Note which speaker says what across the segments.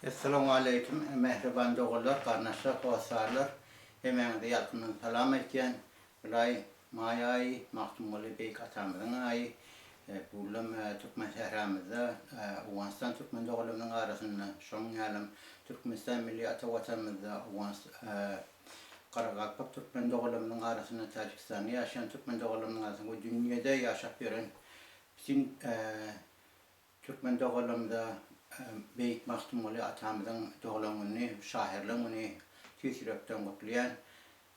Speaker 1: Esselamu Aleyküm, mehriban doğullar, kardeşler, dostlarlar. Hemen de yakının selam etken, Bilay Maya'yı, Mahtumuli Beyk atamızın ayı, buldum Türkmen şehrimizde, Afganistan Türkmen doğullarının arasında, şun yalim Türkmenistan Milli Atavatamızda, Karagakpak Türkmen doğullarının arasında, Tacikistan'da yaşayan Türkmen doğullarının arasında, bu dünyada yaşap gören, bütün Türkmen doğullarında Beyik Mahtumuli atamızın doğulanını, şahirliğini tüysürükten kutlayan,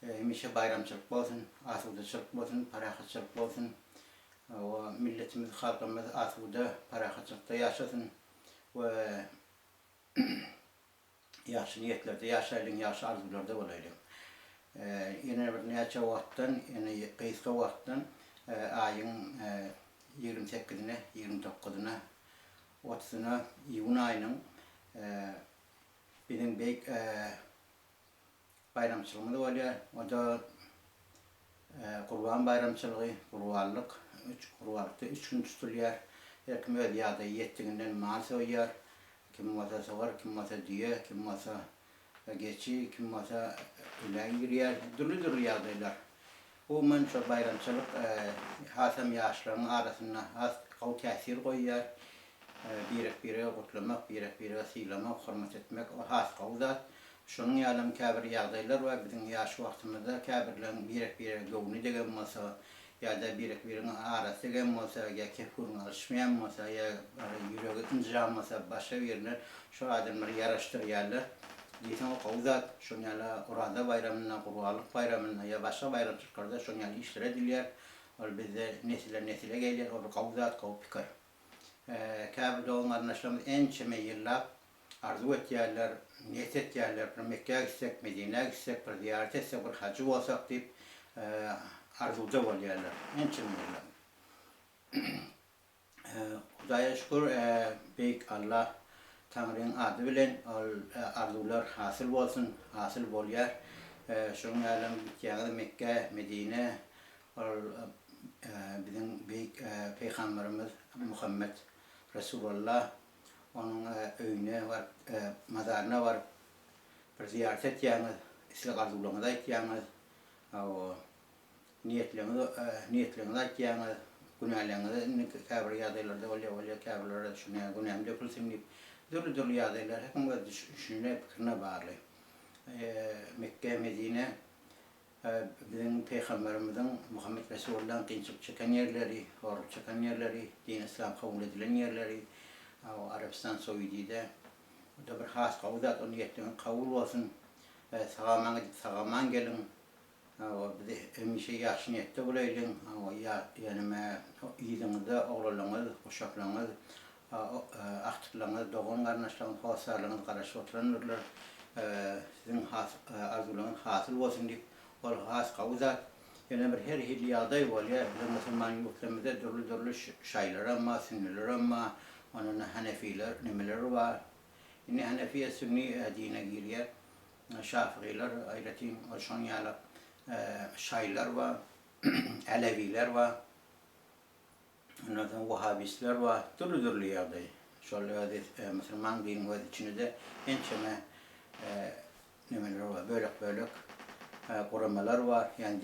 Speaker 1: hemişe bayramçılık olsun, asudacılık olsun, parakatçılık olsun, milletimiz, halkımız asuda, parakatçılıkta yaşasın ve yaxşı niyetlerde yaşayalım, yaxşı arzularda olayım. Yine bir neçe vakitten, yine kıyıska vakitten ayın 28'ine, 29'una 30'una iyun ayının bizim büyük bayramçılığımız oluyor. O da Kurban bayramçılığı, kurbanlık, kurbanlıkta 3 gün tutuluyor. Her kim öz yağda yettiğinden mal soyuyor. Kim masa soğar, kim masa diye, kim masa geçi, kim masa ülen giriyor. Dürlü yağdaylar. Bu manço bayramçılık hasam yaşlarının arasında has kav tesir koyuyor. Bire kutlamak, bire sıylamak, hürmet etmek, o has kavzat. Şunun yalım kabir yağdaylar var, bizim yaş vaktimizde kabirlerin bire gövni degen masa, ya da bire arası degen masa, ya kefurun alışmayan masa, ya yüreği inzam masa, başka birine şu adamları yaraştırıyorlar. Diysen o kavzat, şunun yala orada bayramına, kurbanlık bayramına, ya başka bayramçılıklarda şunun yala işlere diliyor. Bizde nesile geliyor, o kavzat, kav pikar. Kabirde onların aşamız en çeme yıllar arzu ettiğerler, niyet ettiğerler, bir Mekke'ye gitsek, Medine'ye gitsek, bir ziyaret etsek, bir hacı olsak deyip arzuda oluyorlar, en çeme yıllar. Hudaya şükür, büyük Allah Tanrı'nın adı bilen arzular hasıl olsun, hasıl oluyor. Şunun alem gittiğinde Mekke, Medine, bizim büyük Peygamberimiz Muhammed Resulullah, onun öyüne var, mazarına var, bir ziyaret ettiğiniz, İslam arzularına ettiğiniz, niyetlerine ettiğiniz, günahlarınızı kabir yadaylarda oluyor, kabirlerde şuna günahım dökülsün deyip, dürlü yadaylar, hepimiz düşününe, fikrine bağlı. Mekke, Medine, bizim Peygamberimizin Muhammed Resulullah'ın gençlik çeken yerleri, oruç çeken yerleri, din İslam kabul edilen yerleri, Arabistan Suudi'de, o da bir has kavzat, o niyetlerin kabul olsun, sağaman gelin, bize emişe yaxşı niyette bulayın, yani iyiliğinizde, oğullarınız, uşaklarınız, aktıklarınız, doğum kardeşleriniz, hasarlarınız karşı oturanırlar, sizin arzularınız hasıl olsun deyip, o has kavzat, yani bir her hilyaday oluyor, bizim Müslüman yurtlarımızda dürlü şeyler ama, sünniler ama, onun Hanefiler, nemeleri var. Yine Hanefiye Sünni dine giriyor. Şafiiler, ayretin, şun yala şeyler var, Aleviler var. Ondan sonra Vahabistler var. Dürlü yerde. Şöyle Müslüman dinin var içinde en çeme nemeler var. Bölük kuramalar var. Yani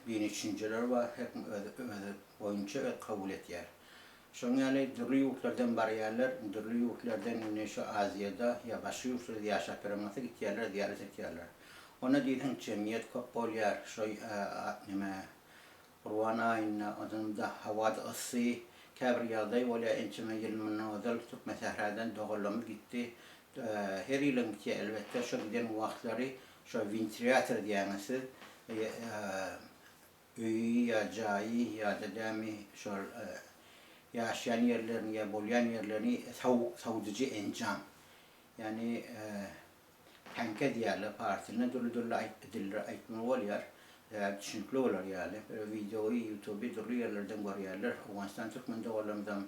Speaker 1: dini düşünceler var. Hep boyunca kabul ediyor. Şun yani dürlü yurtlardan bariyerler, dürlü yurtlardan şu Asya'da ya başka yurtlarda yaşap veremezse gittiyerler, ziyaret ettiyerler. Ona diyden cemiyet kopoluyor, Kurban ayına adında havada ısı, kabir yağday oluyor, ençeme yılmına odal, Türkmen sehradan doğulamız gitti. Her yılın ki elbette şu giden vaktları, şu vintriyator diyanısı, üyü ya cayı ya dedemi, şu yaşayan yerlerini ya bolayan yerlerini savuducu encam. Yani tanke diyorlar partine dürlü aytmalı oluyor. Düşünüklü olur yani. Videoyu YouTube'u dürlü yerlerden görüyorlar. Afganistan Türkmen doğulamdan,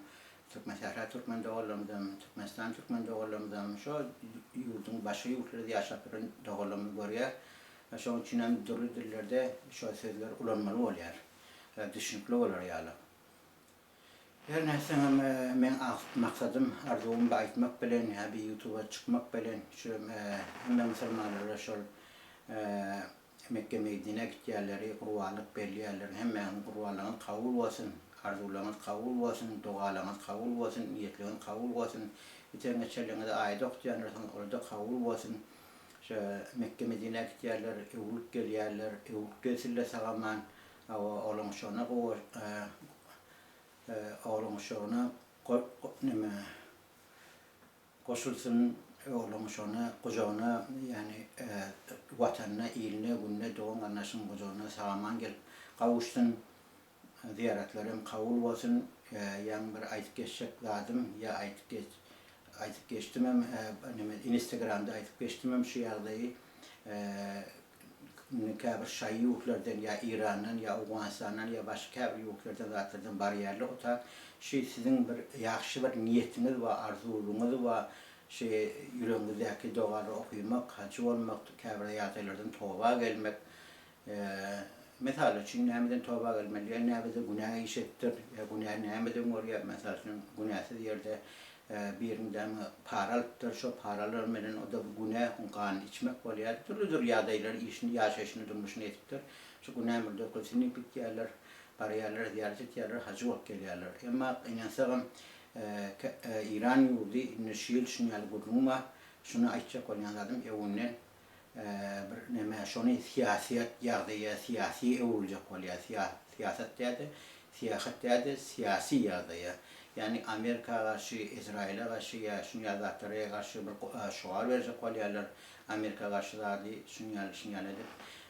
Speaker 1: Türkmen Sahra Türkmen doğulamdan, Türkmenistan Türkmen doğulamdan, şu yurdun başka yurtlarda yaşayan doğulamı görüyor. Şu için hem dürlü dillerde şu sözler ulanmalı oluyor. Düşünüklü olur yani. Her neyse men maksadım arzum baytmak bilen ya bir YouTube'a çıkmak bilen şu hemen Müslümanlara şol Mekke Medine gitýärleri Qur'anlyk belli yerler hemen Qur'anlyň kabul bolsun, arzularınız kabul bolsun, dualarınız kabul bolsun, niyetleriniz kabul bolsun. Biten geçerlerinde ayet okutýanlarsın, orada kabul bolsun. Şu Mekke Medine gitýärler, ewlük gelýärler, ewlük gelsille sagaman, oğlum şona oğlum şona nime koşulsun oğlum şona kocağına yani vatanına, iline, gününe doğum anlaşın kocağına sağaman gel kavuşsun ziyaretlerim kabul olsun yan bir aytıp geçecek lazım ya aytıp geçtim hem Instagram'da aytıp geçtim hem şu yerdayı kabir şayı yoklardan ya İran'dan ya Afganistan'dan ya başka kabir yoklardan zaten bariyerli ota şey sizin bir yaxşı bir niyetiniz var, arzulunuz var, şey yüreğinizdeki duaları okuymak, hacı olmak, kabir yataylardan tövbe gelmek. Mesela için nemeden tövbe gelmeli, ya nemede günah işettir, ya günah nemeden oraya mesela günahsız yerde birinden paralıktır, şu paralar menen o da günah kan içmek var ya, türlü yadaylar işini yaşayışını durmuşunu etiptir. Şu günah mırda kulsini bitkiyerler, bariyerler, ziyaret etkiyerler, hacı olup gelirler. Ama inansağım İran yurdu, nişil şunu yalı gudruma, şunu açacak olan adam evunnen bir neme şunu siyasiyet yağdıya, siyasi evulacak olaya, siyaset dedi, siyaset dedi, siyasi yağdıya. Yani Amerika karşı, İsrail'e karşı ya şunu yazatlaraya karşı bir şuar verecek olayalar. Amerika karşı da şunu yalıdır.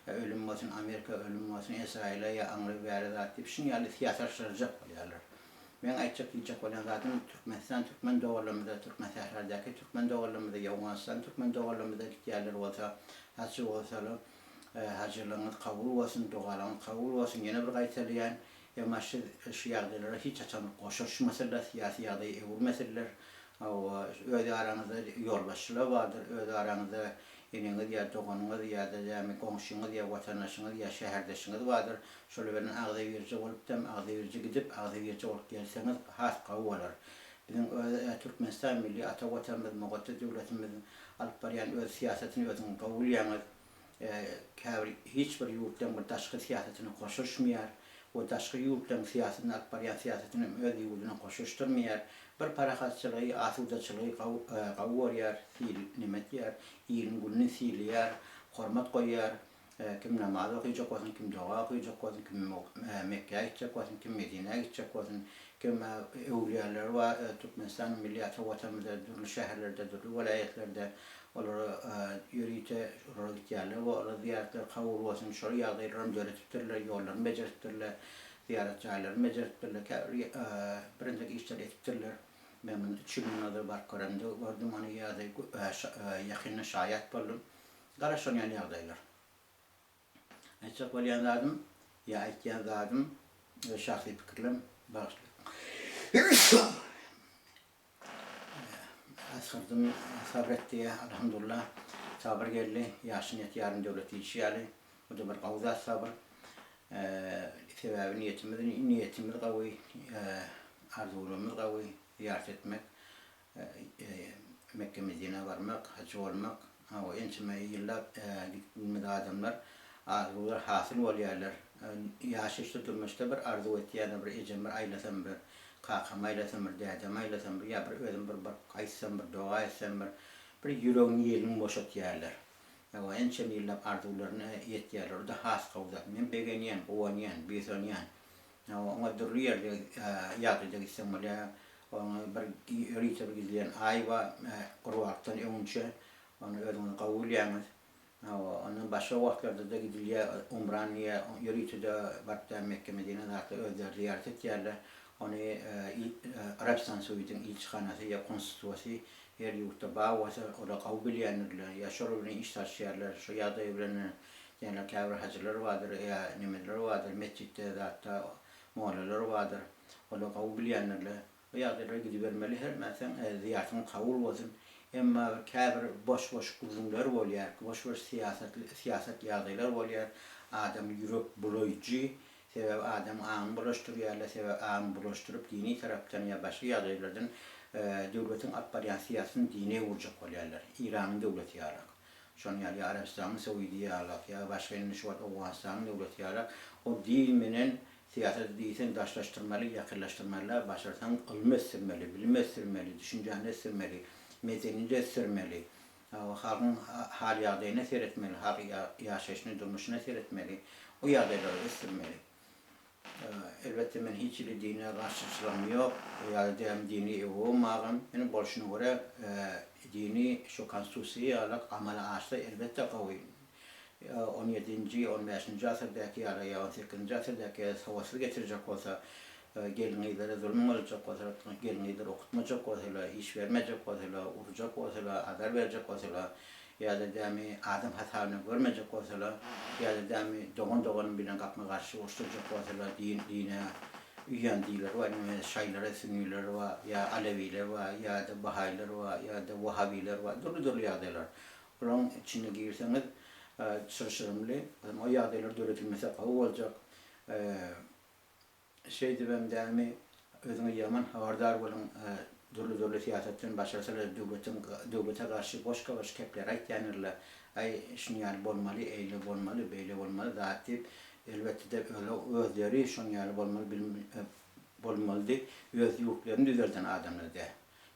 Speaker 1: Ölüm olsun Amerika, ölüm olsun İsrail'e ya Anglı verir zaten. Şunu yalı siyaset şarjak olayalar. Ben aytacak diyecek olan zaten Türkmen doğullarımızda, Türkmen sehrerdeki Türkmen doğullarımızda, Afganistan Türkmen doğullarımızda gittiğerler olsa, hacı olsalar, hacılığınız kabul olsun, dualarınız kabul olsun. Yine bir gaytalayan, ama şu yağdaylara hiç açanlık koşuşmasalar, siyasi yağdayı evul meseleler, öde aranızda yolbaşçılar vardır, öde aranızda eniniz ya doğanınız ya da komşunuz ya vatandaşınız ya şehirdeşiniz vardır. Şöyle benim ağzı verici olup da ağzı verici gidip ağzı verici olup gelseniz has kavu olur. Bizim Türkmenistan milli ata vatanımız, mugatta devletimizin alıp barayan öz siyasetini özünün kavulayanız hiçbir yurttan bir taşkı siyasetini koşuşmayar. O taşkı yurttan siyasetini alıp barayan siyasetini öz yurduna koşuşturmayar. Bir parakatçılığı, asudaçılığı kavuvarıyar, nimet yer, iyinin gülünü siliyar, hormat koyar, kim namaz okuyacak olsun, kim dua okuyacak olsun, kim Mekke'ye gidecek olsun, kim Medine'ye gidecek olsun, kim evliyalar var, Türkmenistan milliyatı vatanımızda, dürlü şehirlerde, dürlü velayetlerde, onları yürüyte, oraya gidiyerler, orada ziyaretler kavur olsun, şöyle yağdaylarını öğretiptirler, yollarını becerittirler, ziyaretçilerimi becerttirler, birinci işler ettirler. Ben çimnadı var karında gördüm onu yağdı yakınına şayet buldum. Garaşon yani yağdaylar. Açık olyanlarım, ya etkiyanlarım, şahsi fikirlerim bağışlı. Asırdım sabretti ya elhamdülillah. Sabır geldi, yaşın et yarın devleti işi yani. O da bir kavza sabır. Sebebi niyetimiz kavi, arzularımız kavi, ziyaret etmek, Mekke Medine'ye varmak, hacı olmak, o ençime yıllar gitmedi adamlar, arzular hasıl oluyorlar. Yaşışta durmuşta bir arzu ettiğine bir ecem bir aylesem bir, kakam aylesem bir, dedem aylesem bir, ya bir özüm bir kaysam bir, dua etsem bir yüreğin yelini boşaltıyorlar. O ençem yıllar arzularını yettiyorlar, orada has kavzat. Men begeniyen, ovaniyen, besoniyen. Ona durru yerde yağdayacak istemeli. Ona bir rita bir gizleyen ayva, kurvaktan önce, onu ödünün kavul yağmaz. Onun başka vakitlarda da gidiliyor, Umraniye, Yürüytü'de, Bart'ta, Mekke, Medine'de özler ziyaret ettiyorlar. Onu Arabistan Sovyet'in ilçihanası ya konstitusyası her yurtta bağırsa, orada kabul edilenler, ya şöyle iş taşıyarlar, şu yağda evlenen, yani kâvr hacıları vardır, ya nimetleri vardır, mescitte hatta muhallaları vardır, orada kabul edilenlerle, o yağdalara gidivermeli, her mesela ziyaretin kabul olsun. Ama kâvr boş kurumlar oluyor, boş siyaset yağdaylar oluyor, adam yürek bulayıcı, sebep adam ağın bulaştırýarlar, sebep ağın bulaştyryp dini tarapdan ya başga ýagdaýlardan döwletiň atbarýan siýasatyny dine urjak bolýarlar. İranyň döwleti ýarak. Şonu ýaly Arabistanyň, Saudiýa ýarak ýa başga şuwat Awganistanyň döwleti ýarak o din menen siýasat diýsen daşlaşdyrmaly, ýakynlaşdyrmaly, başarsan ilmesdirmeli, bilmesdirmeli, düşünjäni esdirmeli, medeniyeti esdirmeli. Halkın hal ýagdaýyna seretmeli, halk ýaşaşyny, durmuşyna seretmeli, o ýagdaýlary esdirmeli. Elbette men hiç dine karşıçılığım yok. Yani dini olmağım. Yani bolşuna göre dini şu konstitüsiye alak amala açtı elbette kavi. 17. 15. asırdaki ya 18. asırdaki savaşı getirecek olsa gelinliklere zulüm olacak olsa, gelinlikleri okutmayacak olsa, iş vermeyecek olsa, uracak olsa, azar verecek olsa, ya da demi adam hatalarını görmeyecek olsalar, ya da demi doğan bilen kapma karşı oluşturacak olsalar, dine üyen değiller var, Şaylara, Sünniler var, ya Aleviler var, ya da Bahayiler var, ya da Vahabiler var, dolu yağdaylar. Bunun içine girseniz sırşırımlı, o yağdaylar dönetilmesi kavu olacak. Şeydi ben demi özüne yaman havardar olun, dolu siyasetin başarısıyla devlete karşı boş kepler aytyanırlar. Ay şunu yani bolmalı, eyle bolmalı, beyle bolmalı, zaten elbette de öyle özleri şunu yani bolmalı deyip öz yurtlarını düzelten adamlar da.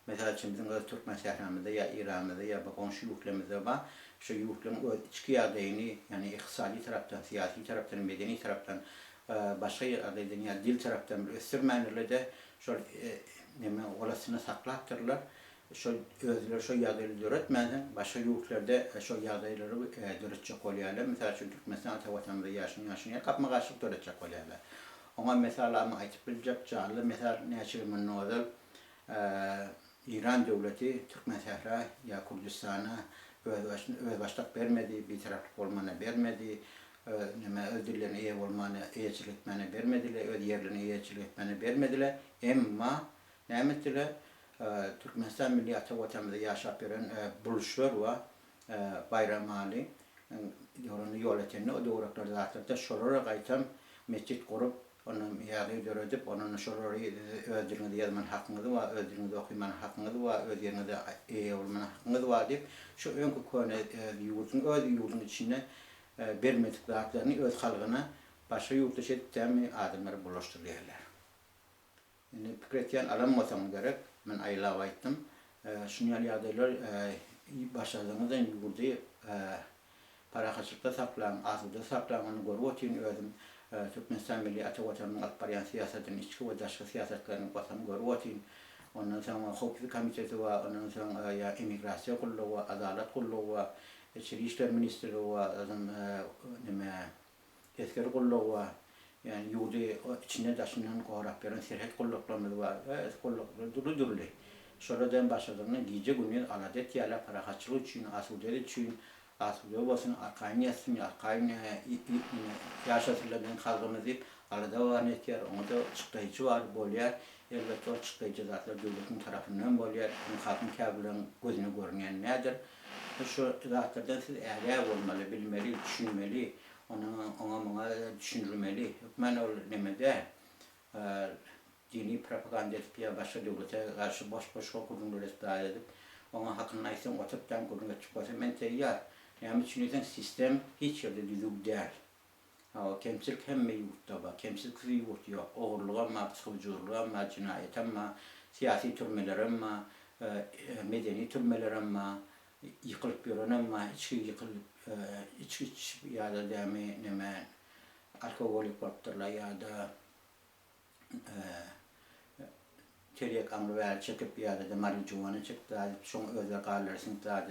Speaker 1: Mesela şimdi bizim Türkmen şehrimizde ya İran'da ya komşu yurtlarımızda var. Şu yurtların içki yağdayını yani iktisadi taraftan, siyasi taraftan, medeni taraftan, başka adaydan yani dil taraftan östürmenlerle de şöyle olasını saklattırlar. Şu özler şu yağdayları döretmeden başka yurtlarda şu yağdayları döretecek oluyorlar. Mesela şu Türkmenistan vatanında yaşını kapma karşılık döretecek oluyorlar. Ama mesela ama aytıp bilecek canlı mesela ne açılımın ne olur? İran devleti Türkmen Sahra ya Kürdistan'a öz başlık vermedi, bir taraflık olmanı vermedi. Öz dillerine iyi olmanı, iyicilik etmeni vermediler, öz yerlerine iyicilik etmeni vermediler. Ama ne ettiler? Türkmenistan Milli Vatanımızda yaşap veren buluşlar var, bayram hali. Yol etenli, o doğraklar zaten şolara kaytam mescit kurup, onun yağıyı döredip, onun şoları öz dilinde yazmanın hakkınızı var, öz dilinde okumanın hakkınızı var, öz yerinde iyi olmanın hakkınızı var deyip, şu önkü konu öz yurdun içine vermedik dağıtlarını öz halkına başka yurtta temi adımları bulaştırıyorlar. Yani Fikretyan alanmasam gerek, ben aylağı ayttım. Şunu yağdaylar başladığımızdan yurdu para kaçıkta saklan, asılda saklan, onu görüp için özüm Türkmenistan Milli Vatanı'nın atbaryan siyasetinin içki ve başka siyasetlerini basan görüp için ondan sonra hukuk komitesi var, ondan sonra ya imigrasyon kurulu var, adalet kurulu var, İçeri İşler Ministeri var, askeri kurulu var. Yani yurdu içine taşınan koğraf veren serhet kulluklarımız var. Kulluklar duru. Şuradan başladığında gece günü aladet yala para kaçılığı için, asudelik için, asude olmasın, arkayını yatsın, arkayını yaşasılardan kalkımız deyip, alada var netker, onu da çıklayıcı var, bolyar. Elbette o çıklayıcı zatlar devletin tarafından bolyar. Halkın kabulün gözüne görünen nedir? Şu zatlardan siz eğer olmalı, bilmeli, düşünmeli, ona düşünülmeli. Ben o nemede dini propaganda edip ya başka devlete karşı boş kurumları istihar edip ona hakkında aysan otoptan kurumlar çıkmasa ben teyyar. Yani düşünürsen sistem hiç yerde düzgün değil. Kemçilik hem yurtta var, kemçilik yurt yok. Oğurluğu ama, psikolojuluğu ama, cinayet ama, siyasi türmeler ama, medeni türmeler ama, yıkılıp yören ama, içki ya da alkoholik vardır ya da teriyek amrıver çıkıp ya da marijuana çıktı, şun özel karlarsın da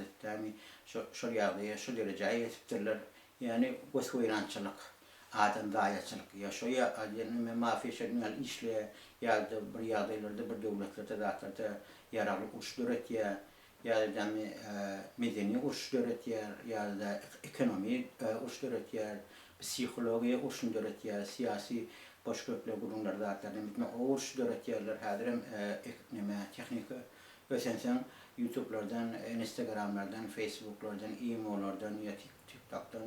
Speaker 1: şu yağdıya şu dereceye yetiştirler. Yani vesveynançılık, adan dayatçılık yaşıyor. Yani mafi şeyler işle ya da bir yağdaylarda bir devletlerde zaten yararlı uçduret ya da medeni uçduret ya da ekonomi uçduret psikoloji uçduret siyasi boş köple kurumlar zaten uçduret yerler hadirem teknik ösensen YouTube'lardan, Instagram'lardan, Facebook'lardan, e-mail'lardan ya TikTok'tan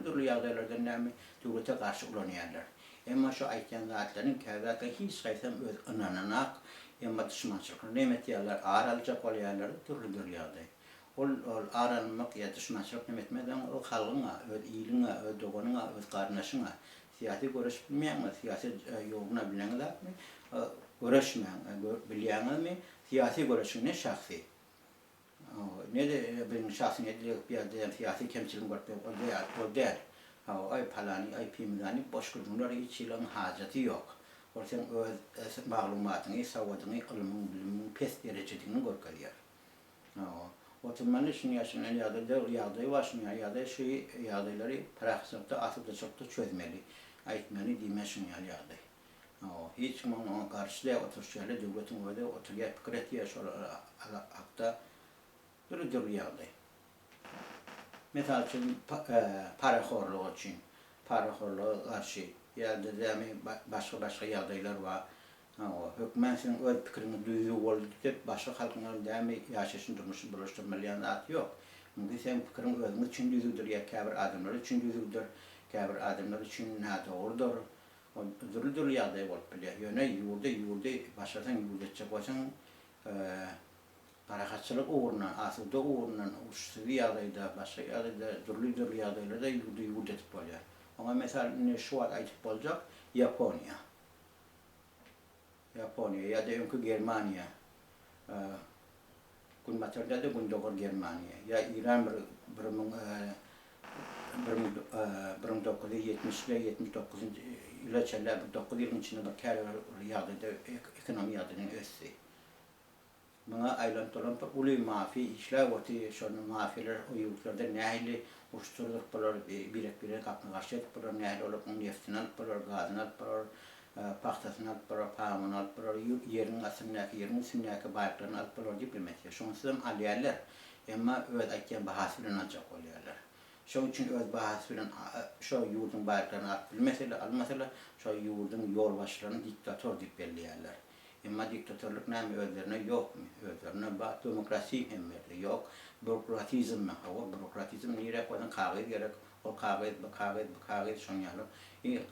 Speaker 1: duru yağdaylardan devlete karşı ulanıyorlar. Emma şu aytgan zatların käzatla hiç gaysam öz ınananak, emma düşmançılık nemet yerler aralacak bolýarlar türlü ýagdaý. Ol aranmak ya düşmançılık nemetmeden o halgyňa, öz ýylyňa, öz doganyňa, öz garnaşyňa siyasi görüş bilmeýänmi, siyasi ýoluna bileňizmi, görüşmeýän, bilýänmi, siyasi görüşüne şahsy. Ne de benim şahsın edilip bir de siyasi kemçilim var o der. Ay palani, ay pimdani boş kurumlar hiç ilan haceti yok. Orada öz maglumatını, savadıını, ilmin, bilimin pes derecedini görkeliyor. O tümmanı şunu yaşanan yağdayı başlıyor. Yağdayları praksiyonda atıp da çok da çözmeli. Aytmeni dime şunu yağday. Hiç kim ona karşı da oturuşuyla devletin öyle oturuyor. Fikir etiyor şu hakta durur yağday. Mesela için paraxorluğu için, paraxorluğu karşı yerde de başka yağdaylar var. Hükümetin öz fikrini duyduğu oldu deyip başka halkların demi yaşasın durmuşsun buluşturmalıyan at yok. Mümkün sen fikrin özünü için duyduğudur ya kabir adamlar için duyduğudur, kabir adamlar için ne doğrudur. Durur yağday olup biliyor. Yöne yurda başlarsan yurda edecek olsan paraxatçılık uğruna, asılda uğruna, uçsuvi yağdayda, başka yağdayda, durlu yağdaylarda yurda etip oluyor. Ama mesela şu an aytıp olacak Japonya ya da önkü Germania, gün materde de gün doğur Germania, ya İran 1979 yıla çelle 9 yılın içinde bakar yağdayda ekonomi yağdayının össi. Bana aylantılan ulu mafi işler vati şonu mafiler o yurtlarda nehirli uçturuluk bular birek kapını karşılayıp bular nehir olup neftin alıp bular gazını alıp bular pahtasını alıp bular pahamını alıp bular yerin asımnaki yerin simnaki bayraklarını alıp bular diplomatya. Şonsuzum aliyerler ama öz aytken bahası bilen ancak oluyorlar. Şoň üçin öz bahasy bilen şo ýurdun bayraklaryny alyp bilmesler, şo ýurdun ýolbaşçylaryny diktator diýip belleýärler. Emma diktatörlük näme özlerine ýokmy? Özlerine demokrasi hemme ýok. Bürokratizm bürokratizm nire koyan kagyd gerek. O kagyd şoňaly.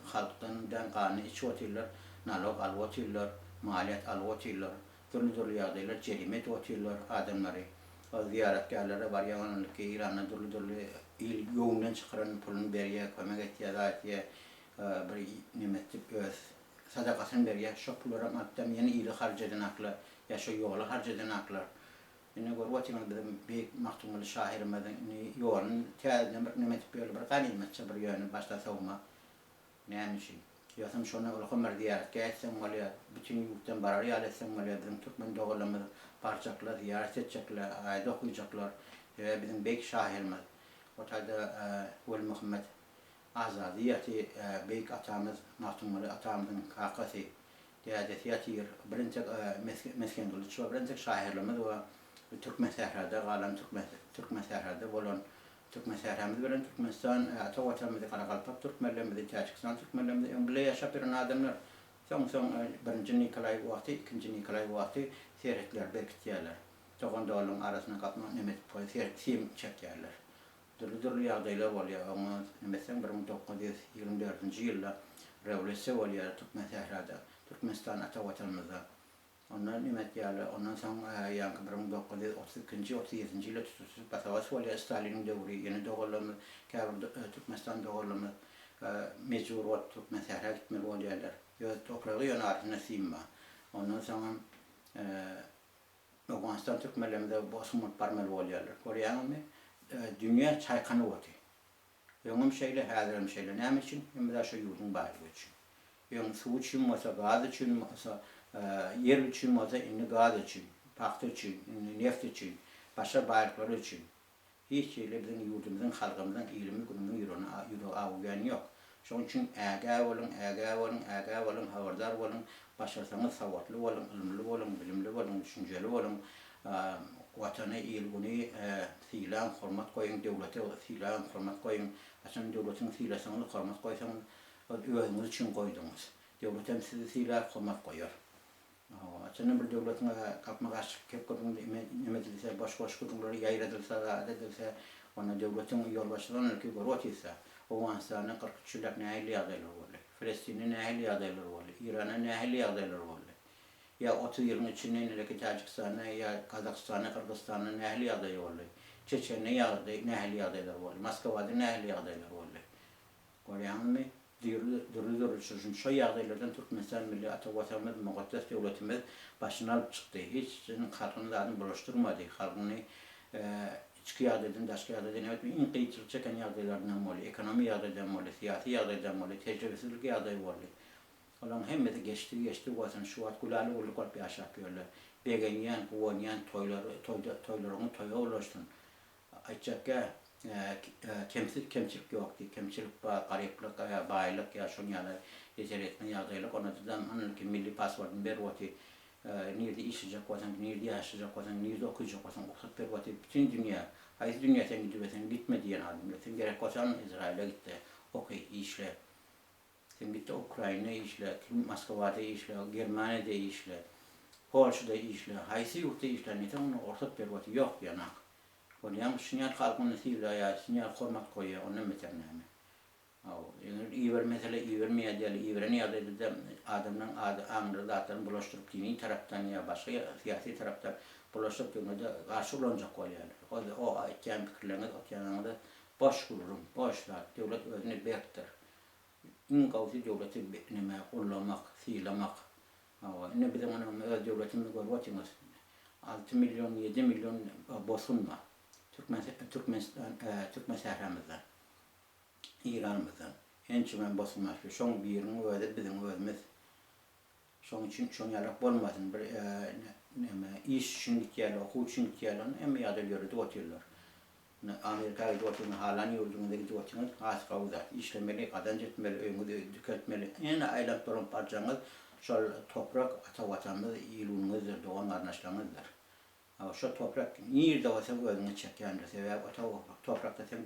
Speaker 1: Halkdan gany içotyrlar, nalog alwotyrlar, maliýat alwotyrlar, türlü ýagdaýlar jerime etýärler adamlary. O ziyaretgärlere barýanlyk İran'a türlü il ýoňdan çykaran pulun berýär, kömek etýär, bir nimetip öz sadakasyny berýär, şo pullara matdam ýene ýyly harjadan aklar, ýa şo ýoly harjadan aklar. Ine görwatym bizim beýik maktumly şahirimizin ýolun täzeden bir nimetip bir ganymetçe bir ýöne başda sowma. Nämişi? Ýa-sam şonu ol hömer diýär, käsem bolýar, bütün ýurtdan barar ýalesem bolýar, bizim türkmen dogulamy parçaklar, ziyaret edecekler, ayda okuyacaklar. Bizim beýik şahirimiz. Ortada Veli Muhammed Azadiyeti beýik atamız, maktumly atamyzyň kakasy diýäde ýatyr. Birinji mesken doluçy, birinji şahirlerimiz we Türkmen sährada galan Türkmen sährada bolan Türkmen sähramiz bilen Türkmenistan atawatamyzy Karakalpak türkmenlerimiz, Taçkistan türkmenlerimiz öňde ýaşap bilen adamlar. Soň birinji Nikolay wagty, ikinji Nikolay wagty seretler berkitýärler. Toganda olan arasına katma nemet sim çekýärler. Türlü ýagdaýlar bolýar. Ama nemesen 1924-nji ýylda rewolýasiýa bolýar Türkmen sährada, Türkmenistan atawatamyzda. Ondan nimet ýaly, ondan soň ýa 1932-nji 37-nji ýylda tutusyp basawas bolýar Stalin döwri, ýene dogulamy, käbir Türkmenistan dogulamy mejbur bolup Türkmen sährä gitmeli bolýarlar. Ýa topragy ýene arasynda simma. Ondan soň Afganistan Türkmenlerinde basımlık parmalı oluyorlar. Koreyanı dünya çaykana oldu. Yönüm şeyle, hazırım şeyle. Ne için? Hem de şu yurdun bayrağı için. Yön su için olsa, gaz için olsa, yer için olsa, gaz için, pahtı için, neft için, başka bayrakları için. Hiç şeyle bizim yurdumuzun, halkımızın, ilmi günümüzün yürü avlayan yok. Şunun için ägä bolun, haberdar bolun, başarsanız savatlı bolun, ilimli bolun, bilimli bolun, düşünceli bolun, watany, ilguni silan hormat koyun, döwlete silan hormat koyun, aşan döwletin silasyny hormat koysaňyz, özüňiz için koýdyňyz. Döwletem sizi silan hormat koýar. Aşan bir döwletin kapmaga çykyp nime dilse, boş gurulary ýaýradylsa, edilse, ona döwletin ýolbaşçylaryny görwatýsa, o wansany 43 ýyllyk näýli ýagdaýlar boldy. Filistin'in ehli adayları var, İran'ın ehli adayları var. Ya 30 yılın içinde Tacikistan'a ya Kazakistan'a, Kırgızistan'ın ehli adayı var. Çeçen'in ehli adayları var. Moskova'nın ehli adayları var. Görüyorsun mu? Dürü sözün şu yağdaylardan Türkmenistan milli Atatürk'ümüz, mukaddes devletimiz başına alıp çıktı. Hiç senin halkını buluşturmadı. Halkını içki yağdaydan, daşkı yağdaydan, evet en kıyıcılık çeken yağdaylarından var. Ekonomi yağdaydan var, siyasi yağdaydan var, tecrübesizlik yağdayı var. Olan hem de geçti olsun şu at kulalı ulu kalp yaşa yapıyorlar. Begeniyen, kuvaniyen toylarını toya ulaştın. Ayçakka kemçilik yoktu. Kemçilik gariplik, baylık ya şun yani yeterekli yağdaylık. Ona da anlık milli pasportun bir vati nerede işecek olsan, nerede yaşayacak olsan, nerede okuyacak olsan, okusat bir vati bütün dünya. Hayır dünya sen gidiyorsan gitme diyen adamlar. Sen gerek olsan İsrail'e gitti. Okey işle. Sen gitti Ukrayna'ya işle, Moskova'da işle, Germanya'da işle, Polşa'da işle, haysi yurtta işle. Neden onu ortak bir vati yok yanak. Kolyam sinyal halkının sivla ya sinyal hormat koyuyor onun meternemi. İver mesela İvermeye değil İverni adı da adamın amrı zaten bulaştırıp dini taraftan ya başka siyasi taraftan bulaştırıp da karşı olacak koyuyorlar. O ayken fikirlerini atyanında boş bulurum, boşlar. Devlet özünü bektir. İn kavsi devleti neme kullanmak, silamak. Ne bizim onun öz devletimiz var vatımız. 6 milyon 7 milyon bosunma. Türkmen şehrimizden, İran'ımızdan, en çimen basılmış bir şon birini öde bizim özümüz. Şon için şon yarak olmasın bir iş şimdilik yerler, okul şimdilik yerler, hem yadırları da oturuyorlar. Amerika'ya gidiyorlar, halen yurdumuza gidiyorlar, az kavga, işlemeli, kazancı etmeli, ömrü tüketmeli. En aylak durum parçamız, şol toprak atavatamız, ilunumuzdur, doğan kardeşlerimizdir. Şu toprak nerede olsa gözünü çekendir. Sebep o toprakta sen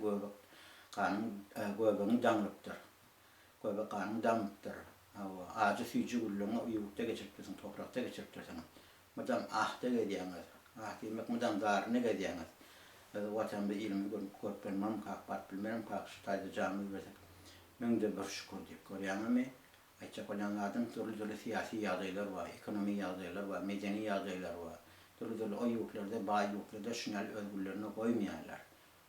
Speaker 1: göbeğin damlıktır. Göbek kanın damlıktır. Ağacı suyucu gülüğünü yurtta geçirtirsin, toprakta geçirtirsin. Madem ahda gediğiniz, ah demek madem zarını gediğiniz. Vatanında ilmi görüp bilmem kalk, bat bilmem kalk, şu tayda camı versek. Ben de bir şükür deyip görüyorum ama ayçak olanlardan türlü siyasi yağdaylar var, ekonomi yağdaylar var, medeni yağdaylar var. Türlü o yurtlarda, bağ yurtlarda şunal özgürlüğünü koymayanlar.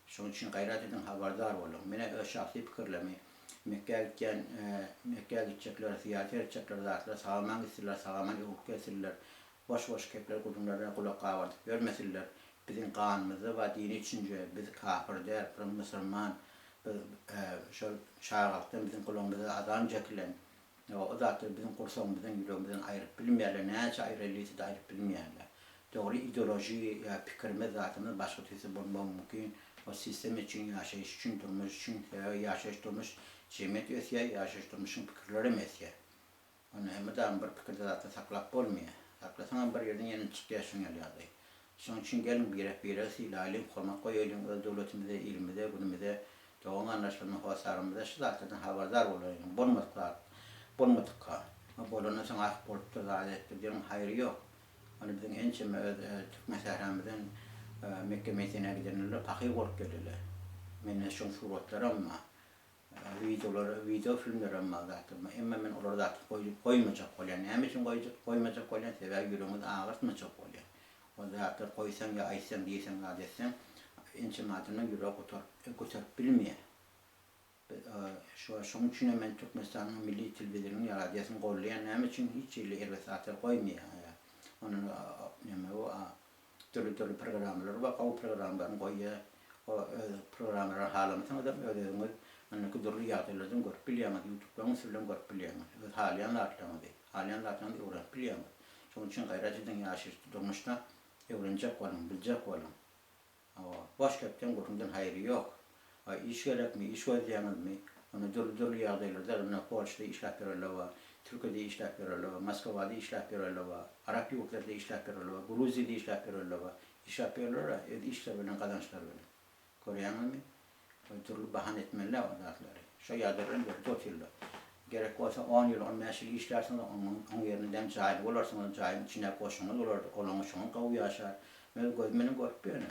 Speaker 1: Şunun için gayret edin, haberdar olun. Bana şahsi fikirlemi, Mekke'ye gidecekler, ziyaret edecekler zatlar, sağlaman gitsinler, sağlaman yurt gelsinler, boş kepler kudumlarına kulak kavardık görmesinler. Bizim kanımızı ve dini içince, biz kafir der, Müslüman, şu şağaltıdan bizim kulağımıza adam çekilen, o zaten bizim kursağımızdan, yüreğimizden ayırıp bilmeyenler, neyse ayrılıysa da ayırıp bilmeyenler. Doğru ideoloji, fikrimiz zaten başka türlü bulmam mümkün. O sistem için, yaşayış için, durmuş için, yaşayış durmuş, cemiyet üyesiye, yaşayış durmuşun fikirleri mesiye. Onu hem bir fikirde zaten saklap olmuyor. Saklasan bir yerden yeni çıkıyor şun yalıyadı. Şunun için gelin bir yere silalim, hormat koyalım, öz devletimize, ilimize, günümüze, doğum anlaşılma hasarımıza, şu zaten haberdar olayım. Bulmadık ka. Bolana sana ak bolup da adettir diyorum, hayır yok. Onu bizim en çime Türkmen şehrimizden Mekke Medine'ye gidenler pakı olup gelirler. Menne şun suratlar ama video filmler ama zaten. Ama ben orada koymayacak olan. Ne için koymayacak olan? Sebep yüreğimiz ağırtmayacak olan. O zaten koysan ya aysan diysen ya desem en çime adına yüreği kurtarıp bilmiyor. Şunun için hemen Türkmenistan'ın milli televizyonun ya radyasını kollayan ne için hiç elbette koymuyor. Onun türlü programlar var, o programların koyuyor, o programların halımızın da ödediğimiz kudurlu yağdırlardan görüp biliyemez, YouTube'dan sürülen görüp biliyemez, haliyen zaten öğrenip biliyemez. Şunun için gayret edin yaşayıştı durmuşta öğrenecek olun, bilecek olun. Boş kapten göründen hayrı yok. İş gerek mi, iş ödeyemez mi? Onu türlü yağdırlardan, onu Polşa'da işler verirler var. Türkiye'de işler verirler var, Moskova'da işler verirler var, Arap yurtlarda işler verirler var, Gruzya'da işler verirler var. İşler verirler var, işler veren kazançlar veren. Koruyanlar mı? Türlü bahane etmeliler o zatları. Şu yağdırların bir 4 yılda. Gerek olsa 10 yıl, 15 yıl işlersiniz, onun yerinden cahil olarsınız, cahilin içine koşunuz, olun şunun kavu yaşar. Gözmenin görüp böyle.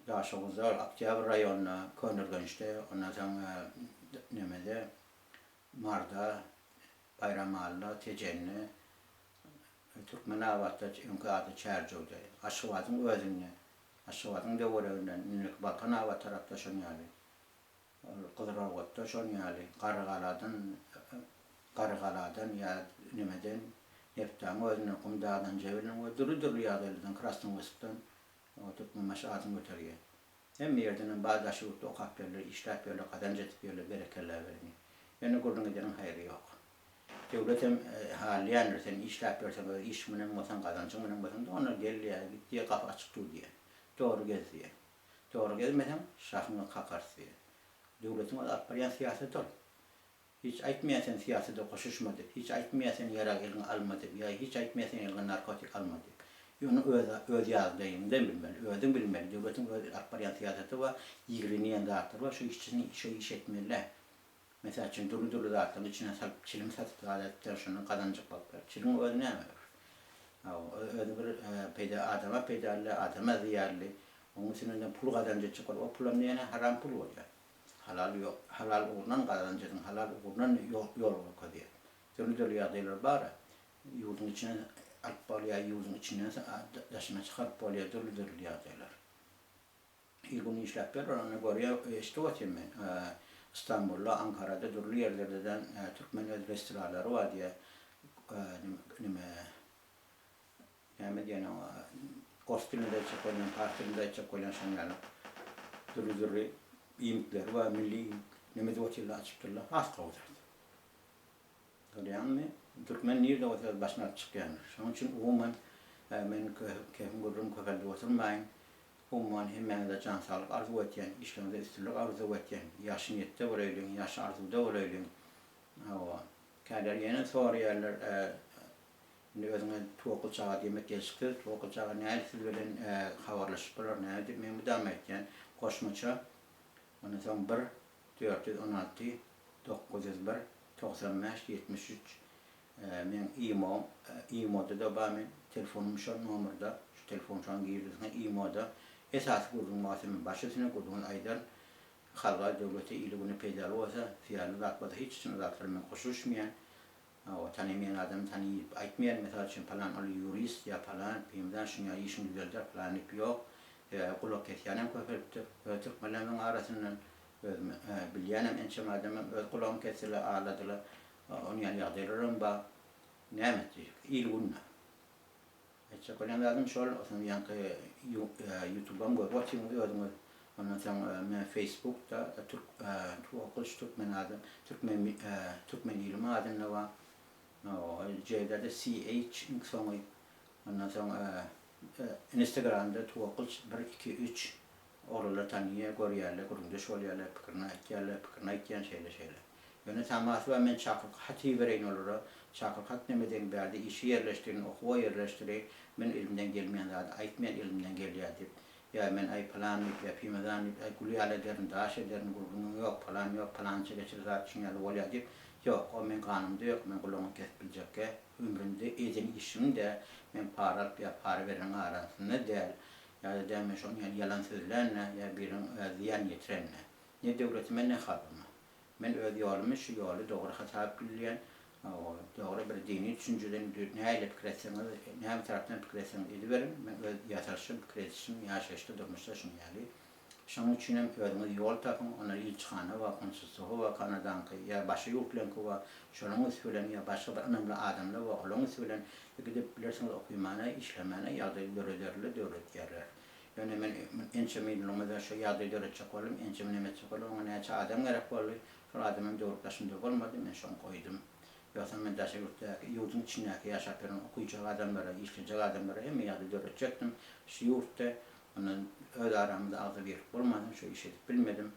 Speaker 1: Daha sonra Akçayabr rayonuna Könürgünç'te, ondan sonra Neme'de, Marda, Bayramalla, Tecenni, Türkmen avatta çünkü adı Çercev'de. Aşıvatın özünde. Aşıvatın devreğinden inlik Balkan avat tarafta şon yani. Kızılırgot'ta şon yani. Kargaladan ya nimeden Neftan özüne kumdağdan cevelin ve duru yağdaylıdan Krasnın Vısk'tan Türkmen maşaatın götürüyor. Hem yerden bazı aşıvutlu okap yerler, işlep yerler, kazancetip yerler, berekeller vermiyor. Yani gördüğün gidenin hayrı yok. Devletim haliyen sen işlep yersen, iş mının olsan, kazancın mının olsan da ona gel ya, git diye kafa açık dur diye. Doğru gez diye. Doğru gezmesen şahını kakar diye. Devletin o akbariyen siyaset ol. Hiç aytmayasan siyasete koşuşmadı, hiç aytmayasan yarak elini almadı, ya hiç aytmayasan elini narkotik almadı. Onu öz yazdayım değil bilmeli, özün bilmeli. Devletin öz akbariyen siyaseti var, yığriniyen dağıtır var, şu işçisini iş etmeli. Mesela için duru dağıtır, içine çilim satıp adetler şunun kazancık baklar. Çilim özüne mi? Özü bir adama ziyarlı. Onun için pul kazancı çıkar, o pulun neyine haram pul oluyor. Halal yok. Halal uğrundan kazancının, halal uğrundan yol koyuyor. Türlü yağdaylar var. Yurdun içine alıp balya, yurdun içinden daşına çıkarıp balya türlü yağdaylar. İlgini işlep ver, ona göre işte otayım ben. İstanbul'da, Ankara'da, türlü yerlerden Türkmen öz restoranları var diye ne diyene kostümü de çekoylan, partilini de çekoylan şunlarla türlü yemekler var, milli nemedi otilla açıptırlar, az kavurdu. Yani Türkmen nerede otel başına çıkıyor. Onun için umuman ben keyfim görürüm köfelde oturmayın. Umuman hemen de can sağlık arzu etiyen, işlemde üstünlük arzu etiyen, yaşı niyette orayılın, yaşı arzuda orayılın. Kâder yeni sonra yerler özüne tuğukul çağa demek geçti. Tuğukul çağa neydi siz bilen havarlaşıplar neydi? Ben bu devam etken koşmaça. Ondan sonra 416 901 95 73 men İMO'da da ben telefonum şu numarada şu telefon şu an girdiğinde İMO'da esas kurduğum mahsemin başısına kurduğum aydan halka devlete ilgini peydalı olsa fiyarlı zakbada hiç için zaklarımın koşuşmayan o tanımayan adam tanıyıp aytmayan mesela için falan öyle yurist ya falan bilmeden şunu ya işin güzeldir falan yapıyor kulak kesyanem köfür Türkmenlerin arasından bilyanem ençem adamım öz kulağım kesildi ağladılar onu yani yağdırırım ba ne etti ilgunna çakolan adam şöyle aslında yankı YouTube'dan görüyorum ödüm ondan sonra Facebook'ta Türkmen adam Türkmen ilmi adamla var C'de CH sonra ondan sonra Instagram'da Tuğakılç 1 2 3 oralar tanıya görüyorlar, kurumda şöyle pikirna etken şeyler. Yani teması var, ben çakıl hati vereyim olur. Çakıl hat nemeden berdi, işi yerleştirin, okuva yerleştirin. Ben elimden gelmeyen zaten, aytmayan elimden geliyor deyip. Ya ben ay plan yapayım, ay kulüyale derin, daş ederin, kurgunum yok, falan geçir zaten şunyalı oluyor deyip. Yok, o men kanımda yok, men kulağımı kesip bilecek ki, ömrümde izin işimde, men para veren arasında değil. Ya da demiş onun yani yalan sözlerle ya birin ziyan getirenle. Ne devletime ne halkıma. Ben öz yolumu şu yolu doğru hesap bilen, doğru bir dini düşünceden neyle fikiretseniz, ne taraftan fikiretseniz ediverin. Ben öz yatırışım, fikiretsişim, yaşayışta durmuşta şunu yani. Şunun için özümüz yol takım, ona ilçihanı var, konsusu var, Kanada'nın ya başı yurtlan var, şunun söylen ya başka bir önemli adamlar var, onun söylen gidip bilirsiniz okuymana, işlemana, yardımcılarla devlet yerler. Yani ben ençemin olmadan şu yardımcıları çakalım, ençemin emet çakalım, ona neçe adam gerek var, şu adamın doğrultusunda olmadı, ben şunu koydum. Yoksa ben de yurdun içindeki yaşayan okuyacak adamlara, işleyecek adamlara hem yardımcıları çektim, şu yurtta onun öz aramızda ağzı verip olmadım, şu işi bilmedim.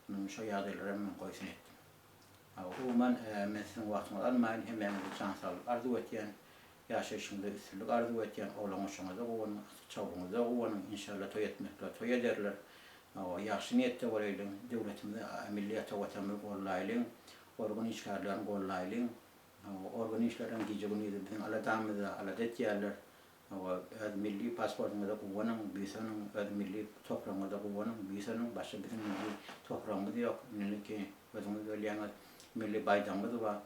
Speaker 1: Onun şu yağdayları hemen koysun ettim. Uman ben sizin vaktinizi almayın, hemen can sağlık arzu etiyen, yaşayışında üstünlük arzu etiyen, oğlanışınıza koyun, çabuğunuza koyun, inşallah toy etmekle toy ederler. Yaxşı niyette olayılın, devletimize, milliyete vatanımı kollayılın, organ işgarlarını kollayılın, organ işlerin gece günü bizim aladamıza, aladet yerler. Milli pasportumuzda kullanın, büyüsünün, milli toprağımızda kullanın, büyüsünün, başka bizim milli toprağımız yok. Milli ki, özümüz öyle milli bayramımız var.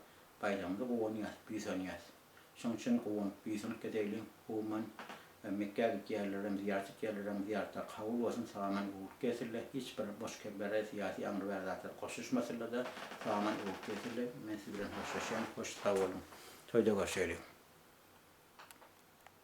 Speaker 1: Bayramımızda kovunyaz, büyüsonyaz. Şunun için kovun, büyüsünlük edelim. Kovuman Mekke'ye yerlerimiz, ziyaret yerlerimiz, ziyaretler kabul olsun, sağlaman uğur kesirle. Hiçbir boş kebbere siyasi anır verdatlar koşuşmasıyla da sağlaman uğur kesirle. Ben siz bilen hoşlaşayım, hoş sağ olun. Toyda görüşelim.